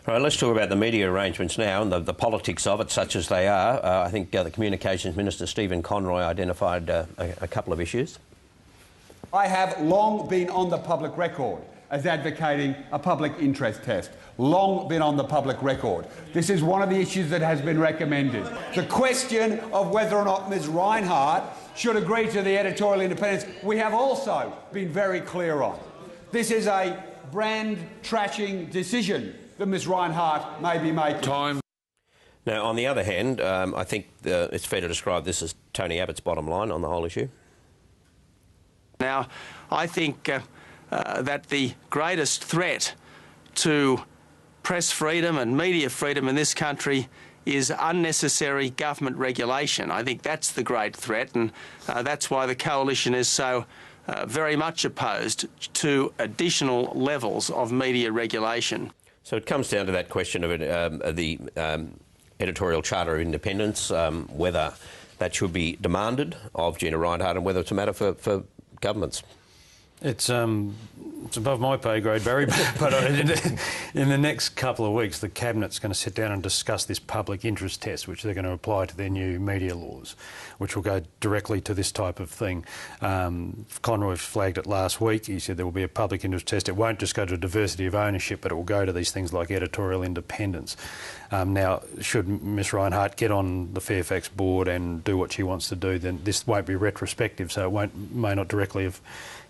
Right, let's talk about the media arrangements now and the politics of it, such as they are. I think the Communications Minister Stephen Conroy identified a couple of issues. I have long been on the public record as advocating a public interest test. Long been on the public record. This is one of the issues that has been recommended. The question of whether or not Ms Rinehart should agree to the editorial independence, we have also been very clear on. This is a brand trashing decision that Ms Rinehart may be making. Time. Now, on the other hand, I think it's fair to describe this as Tony Abbott's bottom line on the whole issue. Now, I think that the greatest threat to press freedom and media freedom in this country is unnecessary government regulation. I think that's the great threat, and that's why the Coalition is so very much opposed to additional levels of media regulation. So it comes down to that question of the editorial charter of independence, whether that should be demanded of Gina Rinehart and whether it's a matter for governments. It's above my pay grade, Barry, but in the next couple of weeks the Cabinet's going to sit down and discuss this public interest test, which they're going to apply to their new media laws, which will go directly to this type of thing. Conroy flagged it last week. He said there will be a public interest test. It won't just go to diversity of ownership, but it will go to these things like editorial independence. Now, should Ms Rinehart get on the Fairfax board and do what she wants to do, then this won't be retrospective, so it may not directly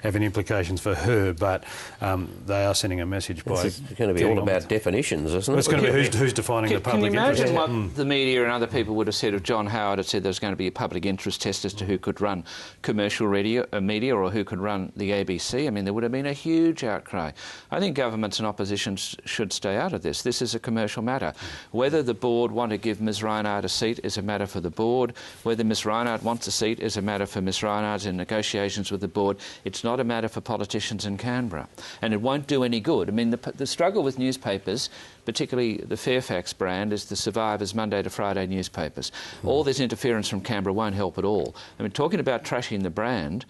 have any implications for her, but they are sending a message by... It's going to be all about definitions, isn't it? It's going to be who's defining the public interest. Can you imagine what the media and other people would have said if John Howard had said there's going to be a public interest test as to who could run commercial media or who could run the ABC? I mean, there would have been a huge outcry. I think governments and opposition should stay out of this. This is a commercial matter. Whether the board want to give Ms Rinehart a seat is a matter for the board. Whether Ms Rinehart wants a seat is a matter for Ms Rinehart in negotiations with the board. It's not a matter for politicians in Canberra, and it won't do any good. I mean, the struggle with newspapers, particularly the Fairfax brand, is the survivors Monday to Friday newspapers. All this interference from Canberra won't help at all. I mean, talking about trashing the brand,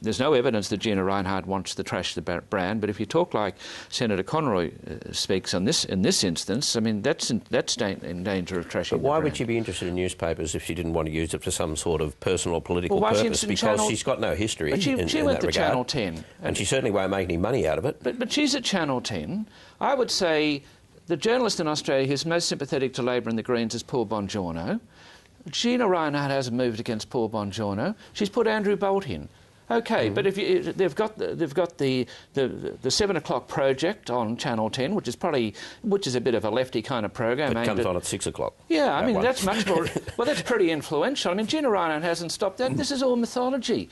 there's no evidence that Gina Rinehart wants to trash the brand, but if you talk like Senator Conroy speaks in this instance, I mean, that's in danger of trashing the brand. But why would she be interested in newspapers if she didn't want to use it for some sort of personal political purpose? Because she's got no history in that regard. She went to Channel 10. And she certainly won't make any money out of it. But she's at Channel 10. I would say the journalist in Australia who's most sympathetic to Labor and the Greens is Paul Bongiorno. Gina Rinehart hasn't moved against Paul Bongiorno. She's put Andrew Bolt in. OK, but if they've got the 7 o'clock project on Channel 10, which is a bit of a lefty kind of program. It comes on at 6 o'clock. Yeah, I mean that's much more. Well, that's pretty influential. I mean, Gina Rinehart hasn't stopped that. This is all mythology.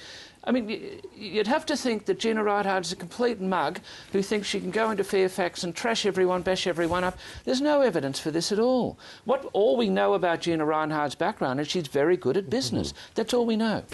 I mean, you'd have to think that Gina Rinehart is a complete mug who thinks she can go into Fairfax and trash everyone, bash everyone up. There's no evidence for this at all. All we know about Gina Rinehart's background is she's very good at business. That's all we know.